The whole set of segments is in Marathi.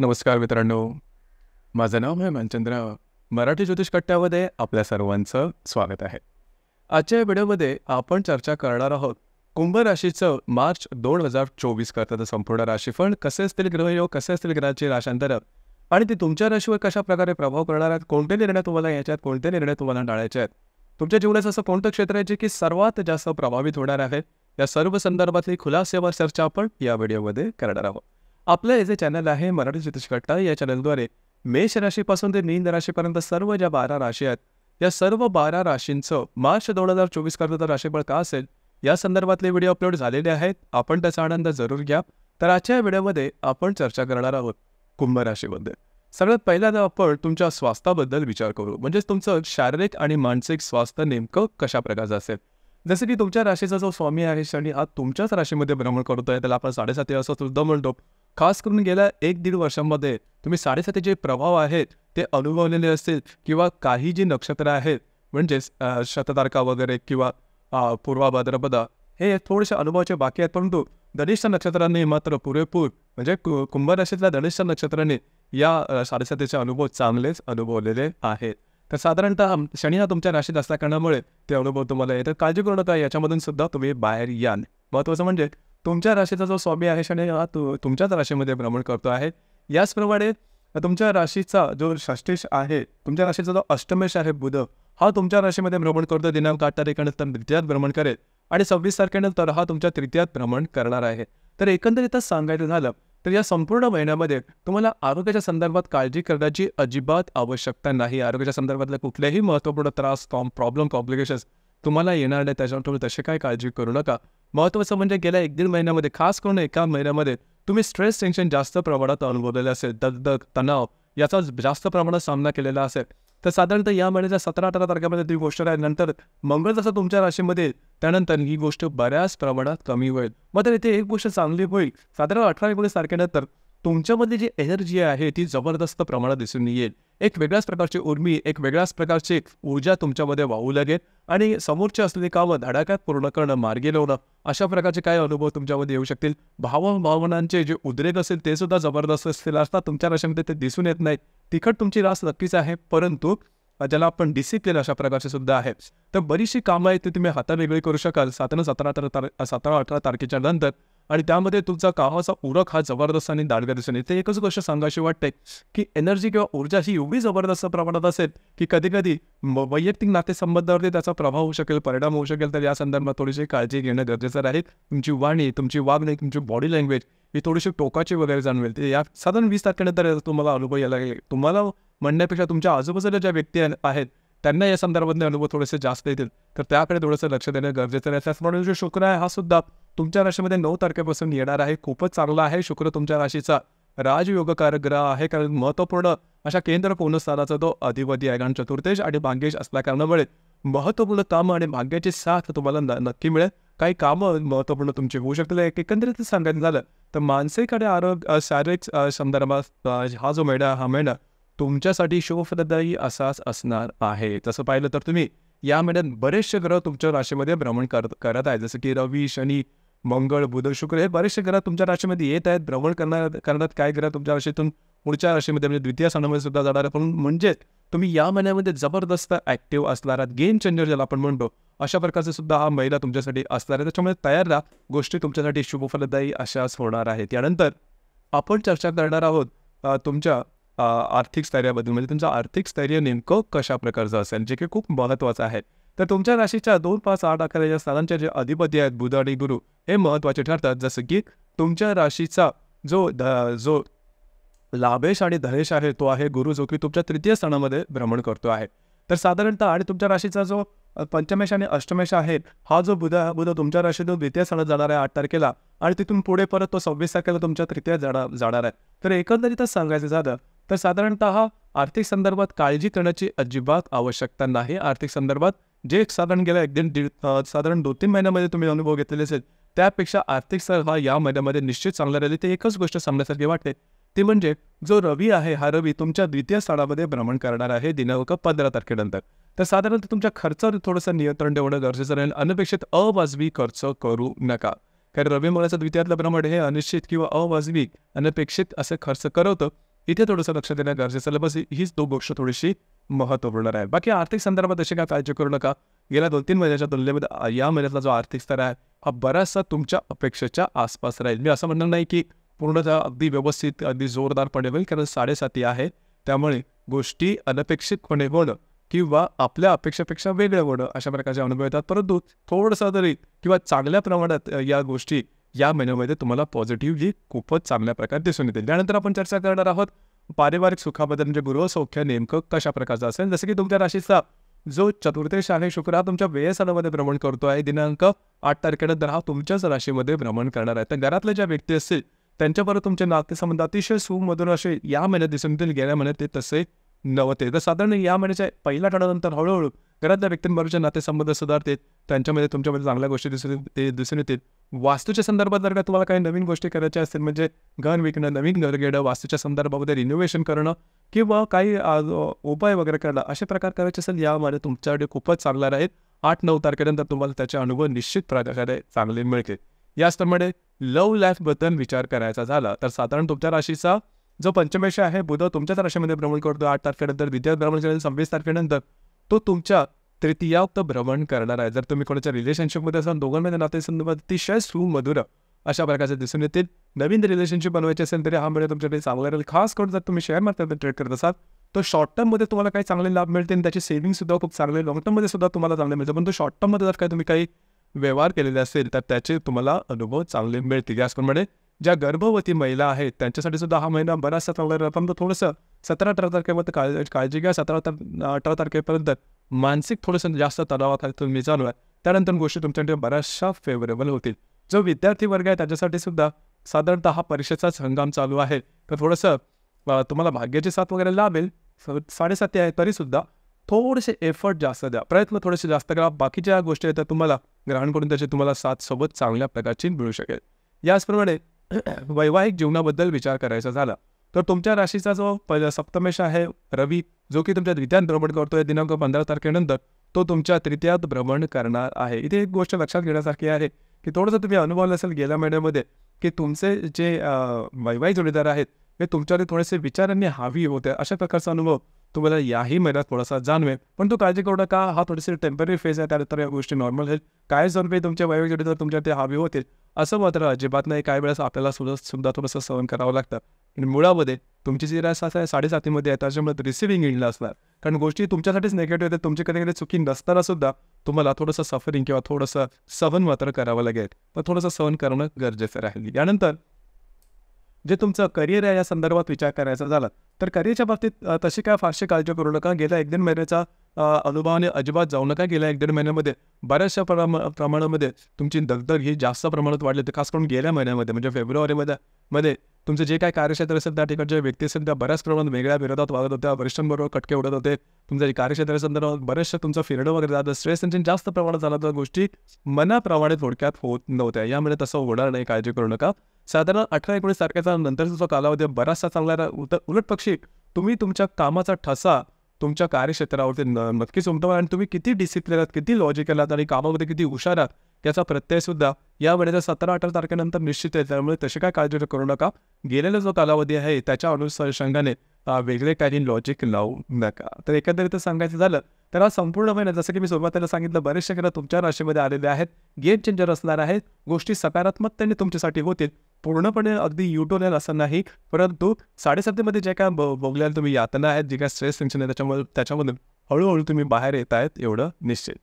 नमस्कार मित्रांनो, माझं नाव आहे मनचंद्र. मराठी ज्योतिष कट्ट्यामध्ये आपल्या सर्वांचं स्वागत आहे. आजच्या या व्हिडिओमध्ये आपण चर्चा करणार आहोत कुंभ राशीचं मार्च 2024 करताचं संपूर्ण राशीफळ, कसे असतील ग्रहयोग, कसे असतील ग्रहाची राशांतर आणि ते तुमच्या राशीवर कशा प्रकारे प्रभाव करणार आहेत, कोणते निर्णय तुम्हाला घ्यायचे आहेत, कोणते निर्णय तुम्हाला टाळायचे आहेत, तुमच्या जीवनाचं असं कोणतं क्षेत्र आहे जे की सर्वात जास्त प्रभावित होणार आहे, या सर्व संदर्भातली खुलासेवर चर्चा आपण या व्हिडिओमध्ये करणार आहोत. आपलं हे जे चॅनल आहे मराठी ज्योतिष कट्टा, या चॅनलद्वारे मेष राशीपासून ते मीन राशीपर्यंत सर्व ज्या 12 राशी आहेत, या सर्व 12 राशींचं मार्च 2024 करता राशीफळ का असेल या संदर्भातले व्हिडिओ अपलोड झालेले आहेत. आपण त्याचा आनंद जरूर घ्या. तर आजच्या व्हिडिओमध्ये आपण चर्चा करणार आहोत कुंभ राशीबद्दल. सगळ्यात पहिल्यांदा आपण तुमच्या स्वास्थ्याबद्दल विचार करू, म्हणजेच तुमचं शारीरिक आणि मानसिक स्वास्थ्य नेमकं कशा प्रकारचं असेल. जसं की तुमच्या राशीचा जो स्वामी आहे शनी हा तुमच्याच राशीमध्ये भ्रमण करतोय, त्याला आपण 7.5 असं सुद्धा म्हणतो. खास करून गेल्या 1-1.5 वर्षांमध्ये तुम्ही 7.5 जे प्रभाव आहेत ते अनुभवलेले असतील, किंवा काही जी नक्षत्र आहेत म्हणजेच शततारका वगैरे किंवा पूर्वा भाद्रपदा हे थोडेसे अनुभवाचे बाकी आहेत, परंतु धनिष्ठ नक्षत्रांनी मात्र पुरेपूर म्हणजे कुंभ राशीतल्या धनिष्ठ नक्षत्रांनी या 7.5चे अनुभव चांगलेच अनुभवलेले आहेत. तर साधारणतः शनी हा तुमच्या राशीत असल्या कारणामुळे ते अनुभव तुम्हाला येतात. काळजी करू नका, याच्यामधून सुद्धा तुम्ही बाहेर याल. महत्त्वाचं म्हणजे तुमच्या राशीचा जो स्वामी आहे शनी हा तुमच्याच राशीमध्ये भ्रमण करतो आहे. याचप्रमाणे तुमच्या राशीचा जो षष्ठेश आहे, तुमच्या राशीचा जो अष्टमेश आहे बुध हा तुमच्या राशीमध्ये भ्रमण करतो. दिनांक 8 तारखेनंतर द्वितीयात भ्रमण करेल आणि 26 तारखेनंतर हा तुमच्या तृतीयात भ्रमण करणार आहे. तर एकंदरीतच सांगायचं झालं तर या संपूर्ण महिन्यामध्ये तुम्हाला आरोग्याच्या संदर्भात काळजी करण्याची अजिबात आवश्यकता नाही. आरोग्याच्या संदर्भातले कुठलेही महत्त्वपूर्ण त्रास, प्रॉब्लेम, कॉम्प्लिकेशन्स तुम्हाला येणार नाही, त्याच्यावर तुम्ही तशी काही काळजी करू नका. महत्त्वाचं म्हणजे गेल्या 1-1.5 महिन्यामध्ये, खास करून एका महिन्यामध्ये तुम्ही स्ट्रेस, टेन्शन जास्त प्रमाणात अनुभवलेलं असेल, दगदग, तणाव याचा जास्त प्रमाणात सामना केलेला असेल, तर साधारणतः या महिन्याच्या 17-18 तारखेमध्ये ती गोष्ट आहे. नंतर मंगळ जसं तुमच्या राशीमध्ये त्यानंतर ही गोष्ट बऱ्याच प्रमाणात कमी होईल. मात्र इथे एक गोष्ट चांगली होईल, साधारण 18-19 तारखेनंतर तुमच्यामध्ये जी एनर्जी आहे ती जबरदस्त प्रमाणात दिसून येईल. एक वेगळ्याच प्रकारची उर्मी, एक वेगळ्याच प्रकारची ऊर्जा तुमच्यामध्ये वाहू लागेल आणि समोरची असलेली कामं धडाक्यात पूर्ण करणं, मार्गी लावणं, अशा प्रकारचे काही अनुभव तुमच्यामध्ये येऊ शकतील. भावनांचे जे उद्रेक असेल ते सुद्धा जबरदस्त असतील असतात. तुमच्या राशीमध्ये ते दिसून येत नाही. तिखट तुमची रास नक्कीच आहे, परंतु ज्याला आपण डिसिप्लिन अशा प्रकारचे सुद्धा आहे. तर बरीचशी कामं आहेत ती तुम्ही हातावेगळी करू शकाल 17-18 तारखेच्या नंतर, आणि त्यामध्ये तुमचा कामाचा उरक हा जबरदस्त आणि दांडगा दिसून येते. एकच गोष्ट सांगायची वाटते की एनर्जी किंवा ऊर्जा ही एवढी जबरदस्त प्रमाणात असेल की कधी कधी वैयक्तिक नातेसंबंधावरती त्याचा प्रभाव होऊ शकेल, परिणाम होऊ शकेल. तर या संदर्भात थोडीशी काळजी घेणं गरजेचं राहील. तुमची वाणी, तुमची वागणे, तुमची बॉडी लँग्वेज ही थोडीशी टोकाची वगैरे जाणवेल. ते या साधारण 20 तारखेनंतर तुम्हाला अनुभव यायला लागेल. तुम्हाला म्हणण्यापेक्षा तुमच्या आजूबाजूला ज्या व्यक्ती आहेत त्यांना या संदर्भातले अनुभव थोडेसे जास्त येतील, तर त्याकडे थोडंसं लक्ष देणं गरजेचं आहे. त्याचप्रमाणे जो शुक्र आहे हा सुद्धा तुमच्या राशीमध्ये 9 तारखेपासून येणार आहे. खूपच चांगला आहे. शुक्र तुमच्या राशीचा राजयोगकारक ग्रह आहे, कारण महत्त्वपूर्ण अशा केंद्र कोणस्थानाचा तो अधिपती आहे, कारण चतुर्थेश आणि भाग्येश असल्या कारणामुळे महत्त्वपूर्ण कामं आणि भाग्याची साथ तुम्हाला नक्की मिळेल. काही कामं महत्त्वपूर्ण तुमची होऊ शकतील. एकंदरीत सांगायचं झालं तर मानसिक आणि शारीरिक संदर्भात हा जो महिना, हा महिना तुमच्यासाठी शुभफलदायी असाच असणार आहे. तसं पाहिलं तर तुम्ही या महिन्यात बरेचसे ग्रह तुमच्या राशीमध्ये भ्रमण करत आहेत. जसं की रवी, शनी, मंगळ, बुध, शुक्र हे बरेचसे ग्रह तुमच्या राशीमध्ये येत आहेत. भ्रमण करण्यात काय ग्रह तुमच्या राशीतून पुढच्या राशीमध्ये म्हणजे द्वितीय स्थानामध्ये सुद्धा जाणार आहे. पण म्हणजे तुम्ही या महिन्यामध्ये जबरदस्त ॲक्टिव्ह असणार आहात. गेम चेंजर ज्याला आपण म्हणतो अशा प्रकारचा सुद्धा हा महिना तुमच्यासाठी असणार आहे. त्याच्यामुळे तयार राहा, गोष्टी तुमच्यासाठी शुभफलदायी अशाच होणार आहेत. त्यानंतर आपण चर्चा करणार आहोत तुमच्या आर्थिक स्थैर्याबद्दल, म्हणजे तुमचं आर्थिक स्थैर्य नेमकं कशा प्रकारचं असेल, जे की खूप महत्त्वाचं आहे. तर तुमच्या राशीच्या 2, 5, 8, 11 या स्थानांचे जे अधिपती आहेत बुध आणि गुरु हे महत्त्वाचे ठरतात. जसं की तुमच्या राशीचा जो लाभेश आणि धनेश आहे तो आहे गुरु, जो की तुमच्या तृतीय स्थानामध्ये भ्रमण करतो आहे. तर साधारणतः आणि तुमच्या राशीचा जो पंचमेश आणि अष्टमेश आहे हा जो बुध तुमच्या राशीतून द्वितीय स्थानात जाणार आहे 8 तारखेला, आणि तिथून पुढे परत तो 26 तारखेला तुमच्या तृतीयात जाणार आहे. तर एकंदरीतच सांगायचं झालं तर साधारणतः आर्थिक संदर्भात काळजी करण्याची अजिबात आवश्यकता नाही. आर्थिक संदर्भात जे साधारण गेल्या 2-3 महिन्यामध्ये तुम्ही अनुभव घेतलेले असेल त्यापेक्षा आर्थिक स्तर हा या महिन्यामध्ये निश्चित चांगला राहील. ते एकच गोष्ट सांगण्यासारखी वाटते, ती म्हणजे जो रवी आहे हा रवी तुमच्या द्वितीय स्थानामध्ये भ्रमण करणार आहे दिनांक 15 तारखेनंतर. तर साधारणतः तुमच्या खर्चावर थोडंसं नियंत्रण ठेवणं गरजेचं राहील. अनपेक्षित अवाजवी खर्च करू नका. कारण रवी मुळाचं द्वितीयातलं भ्रमण हे अनिश्चित किंवा अवाजवी अनपेक्षित असे खर्च करवतं, इथे थोडंसं लक्ष देणं गरजेचं आहे. बस हीच तो गोष्ट थोडीशी महत्त्वपूर्ण राहील. बाकी आर्थिक संदर्भात अशी काय काळजी करू नका. गेल्या 2-3 महिन्याच्या तुलनेमध्ये या महिन्यातला जो आर्थिक स्तर आहे हा बराचसा तुमच्या अपेक्षेच्या आसपास राहील. मी असं म्हणणार नाही की पूर्णतः अगदी व्यवस्थित अगदी जोरदारपणे होईल, कारण 7.5 आहे. त्यामुळे गोष्टी अनपेक्षितपणे होणं किंवा आपल्या अपेक्षेपेक्षा वेगळं होणं अशा प्रकारचे अनुभव येतात. परंतु थोडंसं तरी किंवा चांगल्या प्रमाणात या गोष्टी या महिन्यामध्ये तुम्हाला पॉझिटिव्हली खूपच चांगल्या प्रकारे दिसून येतील. त्यानंतर आपण चर्चा करणार आहोत पारिवारिक सुखाबद्दल, म्हणजे गृहसौख्य नेमकं कशा प्रकारचं असेल. जसं की तुमच्या राशीचा जो चतुर्थेश आहे शुक्र हा तुमच्या व्ययस्थानामध्ये भ्रमण करतो आहे. दिनांक 8 तारखेनंतर हा तुमच्याच राशीमध्ये भ्रमण करणार आहे. तर घरातल्या ज्या व्यक्ती असतील त्यांच्याबरोबर तुमचे नातेसंबंध अतिशय सुमधुर असे या महिन्यात दिसून येतील. गेल्या महिन्यात ते तसे नव्हते. तर साधारण या महिन्याच्या पहिल्या आठवड्यानंतर हळूहळू घरातल्या व्यक्तींबरोबरचे नातेसंबंध सुधारतील. त्यांच्यामध्ये तुमच्यामध्ये चांगल्या गोष्टी दिसून येतील. वास्तूच्या संदर्भात जर का तुम्हाला काही नवीन गोष्टी करायच्या असतील, म्हणजे घर विकणं, नवीन घर घेणं, वास्तूच्या संदर्भामध्ये रिनोव्हेशन करणं किंवा काही उपाय वगैरे करणं असे प्रकार करायचे असेल, यामध्ये तुमच्याकडे खूपच चांगला राहील. 8-9 तारखेनंतर तुम्हाला त्याचे अनुभव निश्चित प्रकारे चांगले मिळतील. याचप्रमाणे लव्ह लाईफबद्दल विचार करायचा झाला तर साधारण तुमच्या राशीचा जो पंचमेश आहे बुध तुमच्याच राशीमध्ये भ्रमण करतो 8 तारखेनंतर. द्वितीय भ्रमण करेल 26 तारखेनंतर. तो तुमच्या तृतीयात भ्रमण करणार आहे. जर तुम्ही कोणाच्या रिलेशनशिपमध्ये असाल, दोघांमध्ये नातेसंबंध अतिशय सुमधुर अशा प्रकारचे दिसून येतील. नवीन रिलेशनशिप बनवायची असेल तरी हा महिना तुमच्याकडे चांगला राहील. खास करून जर तुम्ही शेअर मार्केटमध्ये ट्रेड करत असाल तर शॉर्ट टर्ममध्ये तुम्हाला काही चांगले लाभ मिळतील आणि त्याची सेव्हिंगसुद्धा खूप चांगले, लॉंग टर्ममध्ये सुद्धा तुम्हाला चांगले मिळतील. पण शॉर्ट टर्ममध्ये जर काही तुम्ही काही व्यवहार केलेले असेल तर त्याचे तुम्हाला अनुभव चांगले मिळतील. याचप्रमाणे ज्या गर्भवती महिला आहेत त्यांच्यासाठी सुद्धा हा महिना बराचसा चांगला राहील. पण थोडंसं 17-18 तारखेपर्यंत काळजी घ्या. 17-18 तारखेपर्यंत मानसिक थोडंसं जास्त तणावाखाली तुम्ही जाणू आहे. त्यानंतर गोष्टी तुमच्याकडे बऱ्याचशा फेवरेबल होतील. जो विद्यार्थी वर्ग आहे त्याच्यासाठी सुद्धा साधारणतः हा परीक्षेचाच हंगाम चालू आहे. तर थोडंसं तुम्हाला भाग्याची साथ वगैरे लाभेल. 7.5 आहे तरीसुद्धा थोडेसे एफर्ट जास्त द्या, प्रयत्न थोडेसे जास्त करा. बाकीच्या गोष्टी आहेत तुम्हाला ग्रहण करून त्याची तुम्हाला साथ सोबत चांगल्या प्रकारची मिळू शकेल. याचप्रमाणे वैवाहिक जीवनाबद्दल विचार करायचा झाला तर तुमच्या राशीचा जो सप्तमेश आहे रवी, जो की तुमच्या द्वितीयात भ्रमण करतोय दिनांक 15 तारखेनंतर, तो तुमच्या तृतीयात भ्रमण करणार आहे. इथे एक गोष्ट लक्षात घेण्यासारखी आहे की थोडंसं तुम्ही अनुभवलं असेल गेल्या महिन्यामध्ये की तुमचे जे वैवाहिक जोडीदार आहेत हे तुमच्याकडे थोडेसे विचारांनी हावी होते. अशा प्रकारचा अनुभव तुम्हाला याही महिन्यात थोडासा जाणवेल. पण तो काळजी करू नका, हा थोडीशी टेम्पररी फेज आहे. त्यानंतर या गोष्टी नॉर्मल होईल. काय स्वरूपे तुमच्या वैवाहिक जोडीदार तुमच्या ते हावी होतील असं मात्र अजिबात नाही. काही वेळेस आपल्याला सुद्धा थोडंसं सहन करावं लागतं. आणि मुळामध्ये तुमची जी रास आहे 7.5 आहे त्याच्यामुळे रिसिव्हिंग एंडला असणार, कारण गोष्टी तुमच्यासाठीच निगेटिव्ह आहेत. तुमची कधी कधी चुकी नसताना सुद्धा तुम्हाला थोडंसं सफरिंग किंवा थोडंसं सहन मात्र करावं लागेल. पण थोडंसं सहन करणं गरजेचं राहील. यानंतर जे तुमचं करिअर आहे या संदर्भात विचार करायचा झाला तर करिअरच्या बाबतीत तशी काय फारशी काळजी करू नका. गेल्या 1-1.5 महिन्याचा अनुभवाने अजिबात जाऊ नका. गेल्या 1-1.5 महिन्यामध्ये बऱ्याचशा प्रमाणामध्ये तुमची दगदग ही जास्त प्रमाणात वाढली होती. खास करून गेल्या महिन्यामध्ये म्हणजे फेब्रुवारीमध्ये तुमचं जे काय कार्यक्षेत्र असेल त्या ठिकाणचे व्यक्ती असेल त्या बऱ्याच प्रमाणात वेगळ्या विरोधात वागत होत्या, वरिष्ठांबरोबर कटके उडत होते. तुमच्या जे कार्यक्षेत्र संदर्भात बरेचशा तुमचं फिरणं वगैरे जातं, स्ट्रेस टेन्शन जास्त प्रमाणात झालं तर गोष्टी मनाप्रमाणे थोडक्यात होत नव्हत्या. यामध्ये तसं होणार नाही, काळजी करू नका. साधारण 18-19 तारखेचा नंतरचा जो कालावधी बराचसा चांगला उलट पक्षी तुम्ही तुमच्या कामाचा ठसा तुमच्या कार्यक्षेत्रावरती नक्कीच उमटवा. आणि तुम्ही किती डिसिप्लिन आहात, किती लॉजिकल आहात आणि कामामध्ये किती हुशार आहात याचा प्रत्यय सुद्धा या महिन्याच्या 17-18 तारखेनंतर निश्चित आहे. त्यामुळे तशी काय काळजी करू नका. गेलेला जो कालावधी आहे त्याच्या अनुषंगाने वेगळे काही लॉजिक लावू नका. तर एकंदरीत सांगायचं झालं तर हा संपूर्ण महिना जसं की मी सुरुवातीला सांगितलं बरेचसे ग्रह तुमच्या राशीमध्ये आलेले आहेत. गेम चेंजर असणार आहेत. गोष्टी सकारात्मकतेने तुमच्यासाठी होतील. पूर्णपणे अगदी युटोनियल असं नाही, परंतु 7.5 जे काय भोगलेल्या तुम्ही यातना आहेत, जे काय स्ट्रेस टेन्शन आहे त्याच्यामधून हळूहळू तुम्ही बाहेर येत आहेत एवढं निश्चित.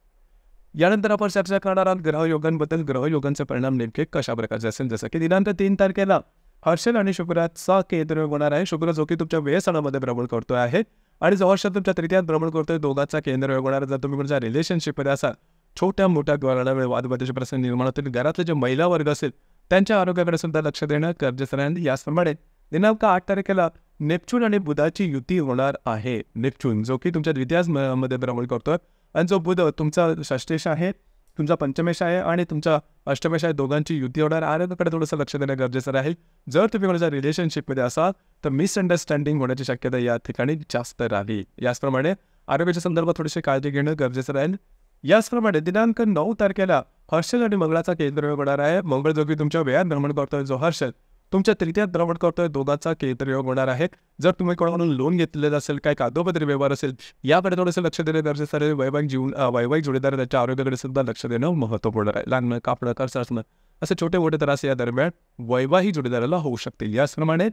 यानंतर आपण चर्चा करणार आहोत ग्रहयोगांबद्दल. ग्रहयोगांचे परिणाम नेमके कशा प्रकारचे असेल. जसं की दिनांक 3 तारखेला हर्षल आणि शुक्राचा केंद्रयोग होणार आहे. शुक्र जो की तुमच्या व्ययस्थानामध्ये भ्रमण करतोय आहे आणि जो हर्षल तुमच्या तृतीयात भ्रमण करतोय, दोघांचा केंद्रयोग होणार. जर तुम्ही कोणत्या रिलेशनशिपमध्ये असाल, छोट्या मोठ्या कारणामुळे वादवादाचे प्रसंग निर्माण होतील. घरातले जे महिला वर्ग असेल त्यांच्या आरोग्याकडे सुद्धा लक्ष देणं गरजेचं राहील. याचप्रमाणे दिनांक 8 तारखेला नेपच्यून आणि बुधाची युती होणार आहे. नेपच्यून जो की तुमच्या द्वितीयामध्ये भ्रमण करतोय आणि जो बुध तुमचा षष्ठेश आहे, तुमचा पंचमेश आहे आणि तुमचा अष्टमेश आहे, दोघांची युती होणार. आरोग्याकडे थोडंसं लक्ष देणं गरजेचं राहील. जर तुम्ही कोणाच्या रिलेशनशिपमध्ये असाल तर मिसअंडरस्टँडिंग होण्याची शक्यता या ठिकाणी जास्त राहील. याचप्रमाणे आरोग्याच्या संदर्भात थोडीशी काळजी घेणं गरजेचं राहील. याचप्रमाणे दिनांक 9 तारखेला हर्षल आणि मंगळाचा केंद्रयोग होणार आहे. मंगळ जो की तुमच्या व्ययात भ्रमण करतोय जो हर्षल तुमच्या तृतीयात भ्रमण करतोय, दोघांचा केंद्रयोग होणार आहे. जर तुम्ही कोणाकडून लोन घेतलेलं असेल, काही कागदोपत्री व्यवहार असेल, याकडे थोडंसं लक्ष देणं गरजेचं आहे. वैवाहिक जोडीदार त्याच्या आरोग्याकडे सुद्धा लक्ष देणं महत्त्वपूर्ण आहे. लागणं, कापणं, खर्च असणं असे छोटे मोठे त्रास या दरम्यान वैवाहिक जोडीदाराला होऊ शकतील. याचप्रमाणे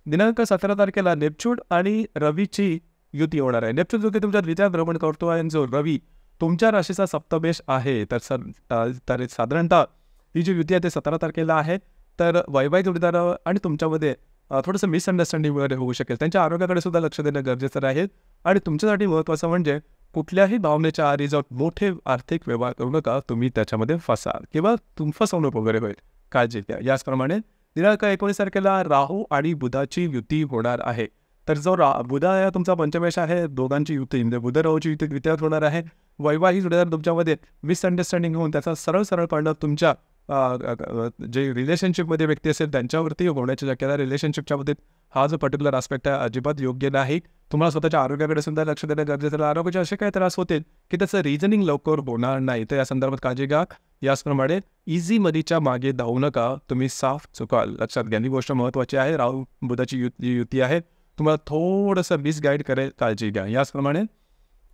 दिनांक 17 तारखेला नेपच्यून आणि रवीची युती होणार आहे. नेपच्यून जो की तुमच्या तृतीयात भ्रमण करतो आहे, जो रवी तुमच्या राशीचा सप्तमेश आहे, तर साधारणतः ही जी युती आहे ते 17 तारखेला आहे. तर वैवाहिक जोडीदार आणि तुमच्यामध्ये थोडंसं मिसअंडरस्टँडिंग वगैरे होऊ शकेल. त्यांच्या आरोग्याकडे सुद्धा लक्ष देणं गरजेचं आहे. आणि तुमच्यासाठी महत्त्वाचं म्हणजे कुठल्याही भावनेच्या आधी जाऊन मोठे आर्थिक व्यवहार करू नका. तुम्ही त्याच्यामध्ये फसाल किंवा फसवणूक वगैरे होईल. काळजी घ्या. याचप्रमाणे दिनांक 19 तारखेला राहू आणि बुधाची युती होणार आहे. तर जो बुध आहे तुमचा पंचमेश आहे, दोघांची युती म्हणजे बुध राहूची युती द्वितीयात होणार आहे. वैवाहिक जोडीदार तुमच्यामध्ये मिसअंडरस्टँडिंग होऊन त्याचा सरळ तुमच्या जे रिलेशनशिपमध्ये व्यक्ती असेल त्यांच्यावरती होण्याची शक्यता. रिलेशनशिपच्या मध्ये हा जो पर्टिक्युलर आस्पेक्ट आहे अजिबात योग्य नाही. तुम्हाला स्वतःच्या आरोग्याकडे सुद्धा लक्ष देणं गरजेचं आहे. आरोग्याचे असे काही त्रास होतील की त्याचं रिझनिंग लवकर होणार नाही. तर या संदर्भात काळजी घ्या. याचप्रमाणे इझी मनीच्या मागे धावू नका, तुम्ही साफ चुकाल. लक्षात घ्या, ही गोष्ट महत्त्वाची आहे. राहू बुधाची युती आहे, तुम्हाला थोडंसं मिसगाईड करेल, काळजी घ्या. याचप्रमाणे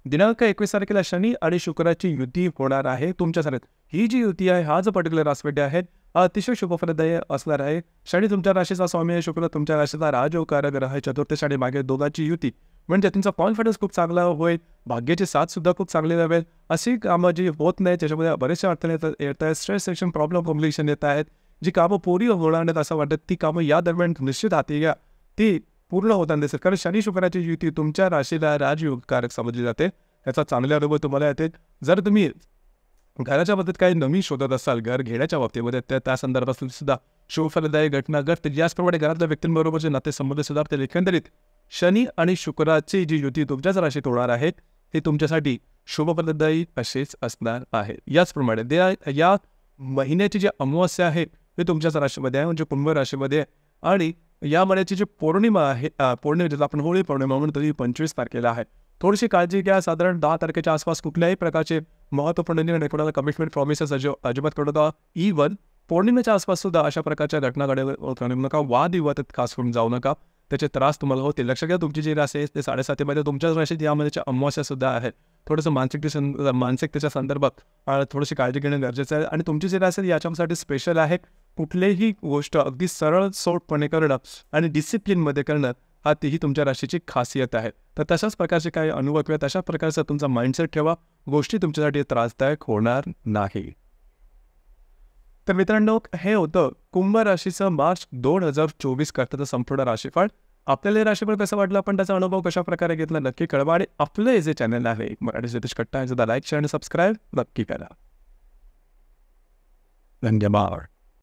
दिनांक 21 तारखेला शनी आणि शुक्राची युती होणार आहे तुमच्यासाठी. ही जी युती आहे, हा जो पर्टिक्युलर आस्पेक्ट आहे अतिशय शुभफलदायी असणार आहे. शनी तुमच्या राशीचा स्वामी आहे, शुक्र तुमच्या राशीचा राजयोगकारक ग्रह आहे. चतुर्थ आणि मागे दोघांची युती म्हणजे तुमचा कॉन्फिडन्स खूप चांगला होईल. भाग्याची साथ सुद्धा खूप चांगली राहील. अशी कामं जी होत नाही त्याच्यामध्ये बरेचसे अडचणी येत आहेत. स्ट्रेस सेक्शन प्रॉब्लेम कॉम्प्लिकेशन येत आहेत. जी कामं पूर्ण होणार नाहीत असं वाटतं, ती कामं या दरम्यान निश्चित हाती घ्या, ती पूर्ण होताना दिसेल. कारण शनी शुक्राची युती तुमच्या राशीला राजयोगकारक समजली जाते. याचा चांगले अनुभव तुम्हाला येते. जर तुम्ही घराच्या बाबतीत काही नवीन शोधत असाल, घर घेण्याच्या बाबतीमध्ये, त्या संदर्भात सुद्धा शुभफलदायी घटना घडते. याचप्रमाणे घरातल्या व्यक्तींबरोबरचे नातेसंबंध सुधारतील. एकंदरीत शनी आणि शुक्राची जी युती तुमच्याच राशीत होणार आहे ती तुमच्यासाठी शुभफलदायी असेच असणार आहे. याचप्रमाणे या महिन्याची जी अमावस्या आहे ती तुमच्याच राशीमध्ये आहे, म्हणजे कुंभ राशीमध्ये. आणि या महिन्याची जी पौर्णिमा आहे, पौर्णिमेला आपण होळी पौर्णिमा म्हणून तरी 25 तारखेला आहे. थोडीशी काळजी घ्या. साधारण 10 तारखेच्या आसपास कुठल्याही प्रकारचे महत्त्वपूर्ण निर्णय, कोणाला कमिटमेंट प्रॉमिसेस अजिबात करू नका. इव्हन पौर्णिमेच्या आसपास सुद्धा अशा प्रकारच्या घटना घडवू नका. वादविवादात खास करून जाऊ नका, त्याचे त्रास तुम्हाला होतील. लक्षात घ्या, तुमची जी राशी आहे ते 7.5 तुमच्याच राशीत यामध्ये अमावस्या सुद्धा आहे. थोडंसं मानसिकतेच्या संदर्भात थोडीशी काळजी घेणं गरजेचं आहे. आणि तुमची जी राशी याच्यासाठी स्पेशल आहे. कुठलीही गोष्ट अगदी सरळ सोटपणे करणं आणि डिसिप्लिनमध्ये करणं हा तीही तुमच्या राशीची खासियत आहे. तर तशाच प्रकारचे काही अनुभव किंवा तशा प्रकारचा तुमचा माइंडसेट ठेवा, गोष्टी तुमच्यासाठी त्रासदायक होणार नाही. तर मित्रांनो, हे होतं कुंभ राशीचं मार्च 2024 करताचं संपूर्ण राशीफळ. आपल्याला हे राशीफळ कसं वाटलं, आपण त्याचा अनुभव कशा प्रकारे घेतला नक्की कळवा. आणि आपलं जे चॅनल आहे मराठी ज्योतिष कट्टा, याचा लाईक शेअर आणि सबस्क्राईब नक्की करा. धन्यवाद.